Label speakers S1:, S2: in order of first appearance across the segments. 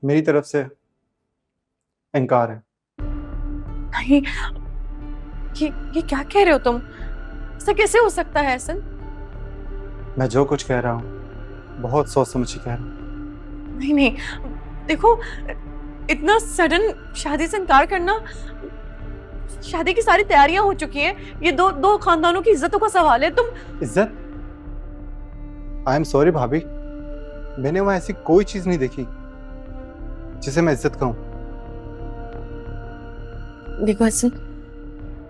S1: मेरी तरफ से इनकार है।
S2: नहीं, ये क्या कह रहे हो तुम? ऐसा कैसे हो सकता है एहसन?
S1: मैं जो कुछ कह रहा हूँ बहुत सोच समझ के कह रहा हूँ।
S2: नहीं नहीं, देखो, इतना सडन शादी से इनकार करना, शादी की सारी तैयारियां हो चुकी हैं, ये दो खानदानों की इज्जतों का सवाल है। तुम
S1: इज्जत? आई एम सॉरी भाभी, मैंने वहां ऐसी कोई चीज नहीं देखी जिसे मैं इज्जत कहूं।
S2: देखो एहसन,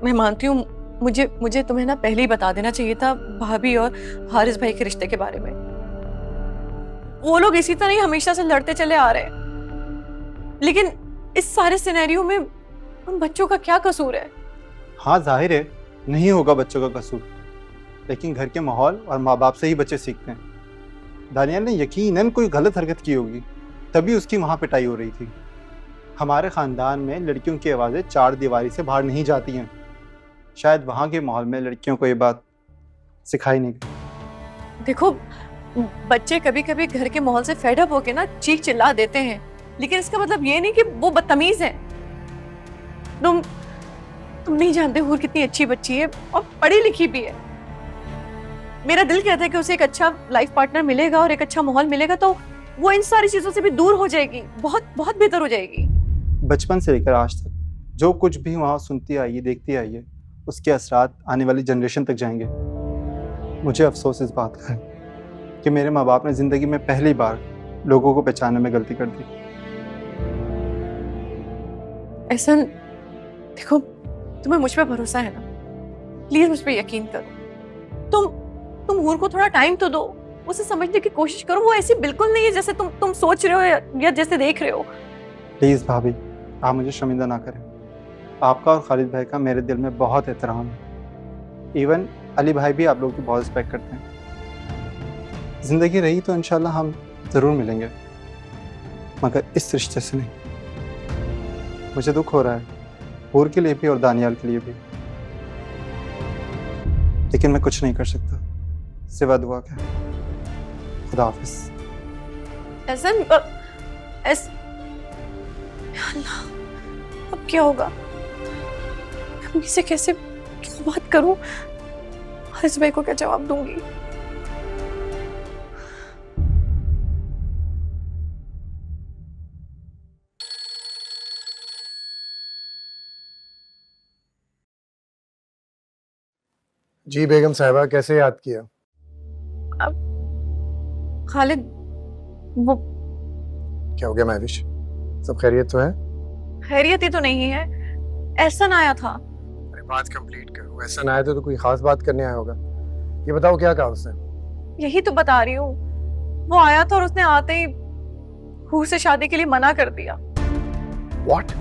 S2: मैं मानती हूँ, मुझे तुम्हें ना पहले ही बता देना चाहिए था भाभी और हारिस भाई के रिश्ते के बारे में। वो लोग इसी तरह ही हमेशा से लड़ते चले आ रहे हैं, लेकिन इस सारे सिनेरियो में उन बच्चों का क्या कसूर है?
S1: हाँ जाहिर है नहीं होगा बच्चों का कसूर, लेकिन घर के माहौल और माँ बाप से ही बच्चे सीखते हैं। दानियाल ने यकीनन कोई गलत हरकत की होगी, तभी उसकी वहाँ पिटाई हो रही थी। हमारे ख़ानदान में लड़कियों की आवाज़ें चार दीवारी से बाहर नहीं जाती हैं। शायद वहाँ के माहौल में लड़कियों को ये बात सिखाई नहीं गई।
S2: देखो, बच्चे कभी कभी घर के माहौल से फेड अप होके ना चीख चिल्ला देते हैं, लेकिन इसका मतलब ये नहीं कि वो बदतमीज हैं। तुम नहीं जानते हूर कितनी अच्छी बच्ची है और पढ़ी लिखी भी है। मेरा दिल कहता है कि उसे एक अच्छा लाइफ पार्टनर मिलेगा और एक अच्छा माहौल मिलेगा तो वो इन सारी चीजों से भी दूर हो जाएगी, बहुत बहुत बेहतर हो जाएगी।
S1: बचपन से लेकर आज तक जो कुछ भी वहाँ सुनती आई है, देखती आई है, उसके असरात आने वाली जनरेशन तक जाएंगे। मुझे अफसोस इस बात का है कि मेरे माँ बाप ने ज़िंदगी में पहली बार लोगों को पहचानने में गलती कर दी।
S2: ऐसा देखो, तुम्हें मुझ पे भरोसा है ना? प्लीज मुझ पे यकीन करो। तुम हूर को थोड़ा टाइम तो दो, उसे समझने की कोशिश करो। वो ऐसी बिल्कुल नहीं है जैसे तुम सोच रहे हो या जैसे देख रहे हो।
S1: प्लीज़ भाभी, आप मुझे शर्मिंदा ना करें। आपका और खालिद भाई का मेरे दिल में बहुत एहतराम है। इवन अली भाई भी आप लोगों की बहुत रिस्पेक्ट करते हैं। ज़िंदगी रही तो इंशाल्लाह हम ज़रूर मिलेंगे, मगर इस रिश्ते से नहीं। मुझे दुख हो रहा है, हूर के लिए भी और दानियाल के लिए भी, लेकिन मैं कुछ नहीं कर सकता सिवा दुआ के। खुदा हाफिज।
S2: अल्लाह, अब क्या होगा? अम्मी से कैसे क्या बात करूं? हारिस भाई को क्या जवाब दूंगी?
S3: जी बेगम साहिबा, कैसे याद किया?
S2: अब खालिद, वो
S3: क्या हो गया महविश? सब खैरियत तो है?
S2: खैरियत ही तो नहीं है। एहसन आया था।
S3: अरे बात कंप्लीट करो। ऐसा ना आया तो कोई खास बात करने आया होगा। ये बताओ क्या कहा उसने?
S2: यही तो बता रही हूँ। वो आया था और उसने आते ही हूर से शादी के लिए मना कर दिया।
S3: What?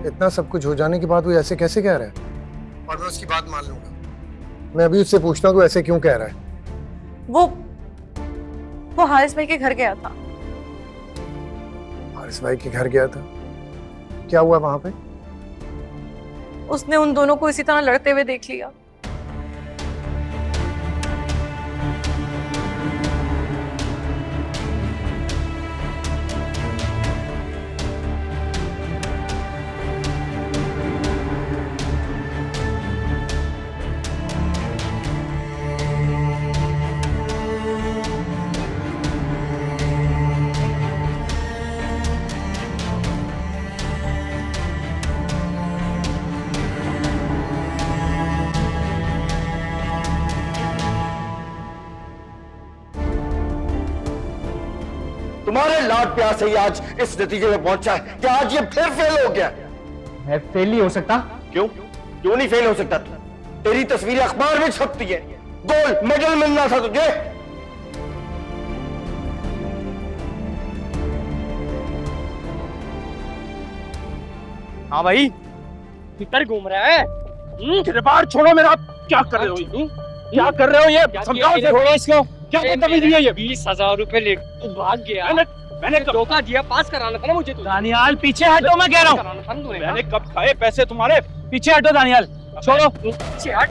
S3: इतना सब कुछ हो जाने के बाद वो ऐसे कैसे कह रहा है? और मैं उसकी बात मान लूंगा। मैं अभी उससे पूछता हूँ कि वो ऐसे क्यों कह रहा है।
S2: वो हारिस भाई के घर गया था।
S3: हारिस भाई के घर गया था? क्या हुआ वहां पे?
S2: उसने उन दोनों को इसी तरह लड़ते हुए देख लिया।
S4: तुम्हारे लाड प्यार से ही आज इस नतीजे में पहुंचा है कि आज ये फिर फेल हो गया।
S5: मैं फेल नहीं हो सकता।
S4: क्यों नहीं फेल हो सकता? तेरी तस्वीरें अखबार में छपती है, गोल्ड मेडल मिलना था तुझे।
S5: हाँ भाई, किधर घूम रहा है?
S4: गिरबार छोड़ो मेरा। क्या कर रहे हो? क्या कर रहे हो? ये समझाओ इसे।
S5: छोड़ो इसको।
S4: क्या बदतमीजी है ये?
S5: 20,000 रुपए ले तू भाग गया।
S4: मैंने
S5: धोखा दिया, पास कराना था ना मुझे। दानियाल पीछे हटो, मैं कह रहा हूँ।
S4: मैंने कब खाए पैसे तुम्हारे?
S5: पीछे हटो दानियाल, छोड़ो।
S4: पीछे हट,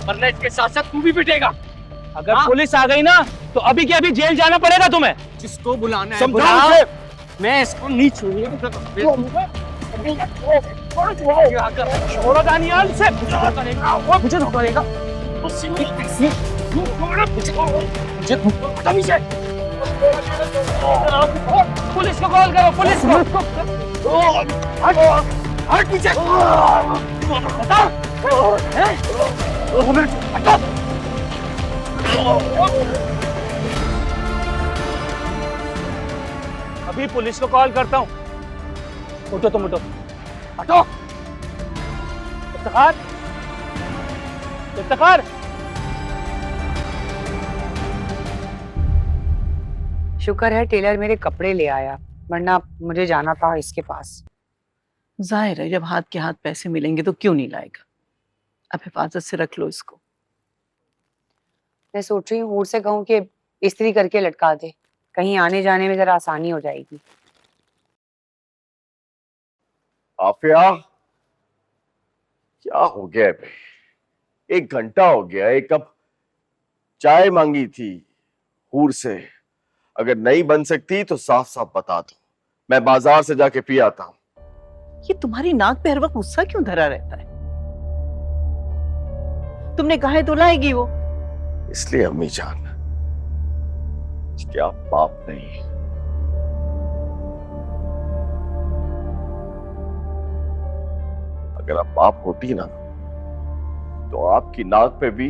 S4: वरना इसके साथ साथ तू भी पिटेगा।
S5: अगर पुलिस आ गई ना तो अभी के अभी जेल जाना पड़ेगा तुम्हें।
S6: जिसको बुलाना है
S4: समझाओ
S6: बुलाओ।
S4: उसे।
S6: मैं इसको नहीं छोड़ूंगा।
S5: छोड़ो दानियाल से।
S6: मुझे धोखा देगा।
S5: पुलिस को कॉल करो, पुलिस को।
S6: हट पीछे।
S5: अभी पुलिस को कॉल करता हूँ। उठो तुम, उठो, हटो। इफ्तिखार, इफ्तिखार।
S7: शुक्र है टेलर मेरे कपड़े ले आया, वरना मुझे जाना था इसके पास।
S8: जाहिर है जब हाथ के हाथ पैसे मिलेंगे तो क्यों नहीं लाएगा। अब हिफाजत से रख लो इसको।
S7: मैं सोच रही हूँ हूर से कहूँ कि इस्त्री करके लटका दे, कहीं आने जाने में जरा आसानी हो जाएगी।
S4: आफिया, क्या हो गया बे? 1 घंटा हो गया, एक कप चाय मांगी थी हूर से। अगर नहीं बन सकती तो साफ साफ बता दो, मैं बाजार से जाके पी आता हूं।
S8: ये तुम्हारी नाक पे हर वक्त गुस्सा क्यों धरा रहता है? तुमने कहा है तो लाएगी वो।
S4: इसलिए अम्मी जान कि आप बाप नहीं, अगर आप बाप होती ना तो आपकी नाक पे भी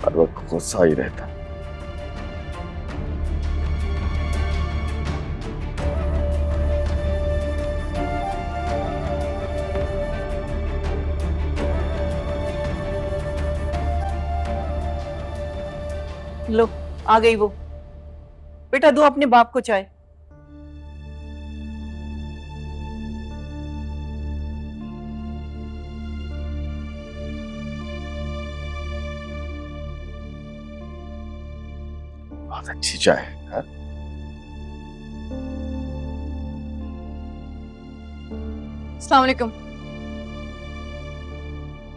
S4: हर वक्त गुस्सा ही रहता।
S8: लो आ गई वो। बेटा दो अपने बाप को चाय।
S4: बहुत अच्छी चाय है।
S2: अस्सलाम वालेकुम।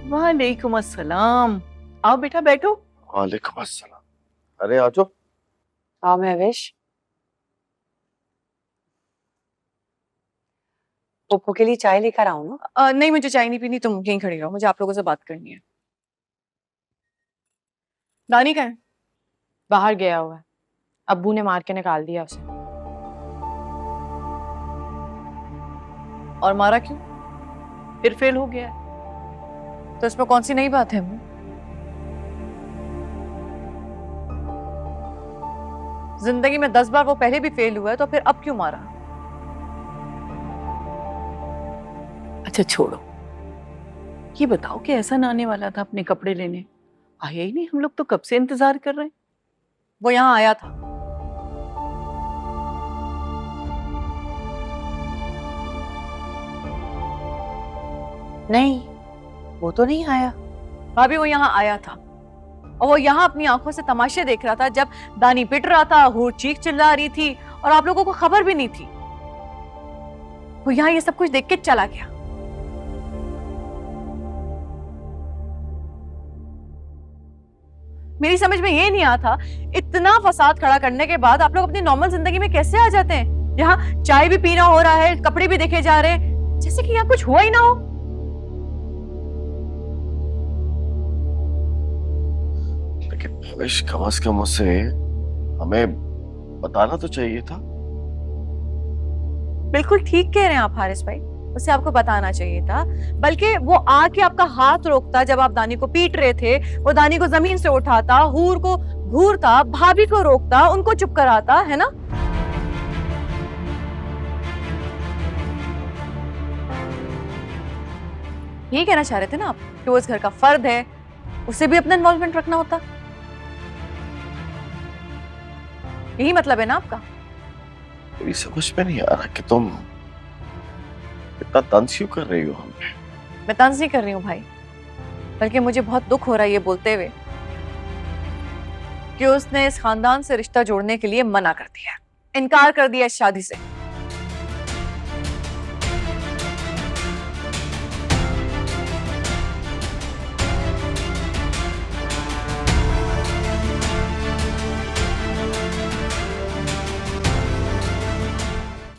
S8: वालेकुम अस्सलाम। आओ बेटा बैठो।
S4: वालेकुम अस्सलाम। अरे आ जाओ।
S7: हाँ महवेश, पप्पू के लिए चाय लेकर आऊं ना?
S2: नहीं, मुझे चाय नहीं पीनी, तुम यहीं खड़ी रहो, मुझे आप लोगों से बात करनी है। दानी कहाँ है?
S9: बाहर गया हुआ है, अब्बू ने मार के निकाल दिया उसे।
S2: और मारा क्यों?
S8: फिर फेल हो गया है।
S2: तो इसमें कौन सी नई बात है? जिंदगी में 10 बार वो पहले भी फेल हुआ है, तो फिर अब क्यों मारा?
S8: अच्छा छोड़ो, ये बताओ कि ऐसा ना आने वाला था अपने कपड़े लेने, आया ही नहीं। हम लोग तो कब से इंतजार कर रहे हैं।
S2: वो यहाँ आया था।
S7: नहीं, वो तो नहीं आया।
S2: भाभी वो यहाँ आया था, और वो यहाँ अपनी आंखों से तमाशे देख रहा था जब दानी पिट रहा था, हूर चीख चिल्ला रही थी, और आप लोगों को खबर भी नहीं थी। वो यहाँ ये सब कुछ देख के चला गया। मेरी समझ में ये नहीं आता, इतना फसाद खड़ा करने के बाद आप लोग अपनी नॉर्मल जिंदगी में कैसे आ जाते हैं? यहाँ चाय भी पीना हो रहा है, कपड़े भी देखे जा रहे हैं, जैसे कि यहाँ कुछ हुआ ही ना हो।
S4: भविष्य कम से कम उसे हमें बताना तो चाहिए था।
S2: बिल्कुल ठीक कह रहे हैं आप हारिस भाई, उसे आपको बताना चाहिए था। बल्कि वो आके आपका हाथ रोकता जब आप दानी को पीट रहे थे, वो दानी को जमीन से उठाता, हूर को घूरता, भाभी को रोकता, उनको चुप कराता, है ना? यही कहना चाह रहे थे ना आप कि वो इस घर का फर्द है, उसे भी अपना इन्वॉल्वमेंट रखना होता। यही मतलब है ना आपका?
S4: मेरी समझ में नहीं आ रहा कि तुम इतना तंज क्यों कर रही हो हम पे।
S2: मैं तंज नहीं कर रही हूँ भाई, बल्कि मुझे बहुत दुख हो रहा है ये बोलते हुए कि उसने इस खानदान से रिश्ता जोड़ने के लिए मना कर दिया, इनकार कर दिया इस शादी से।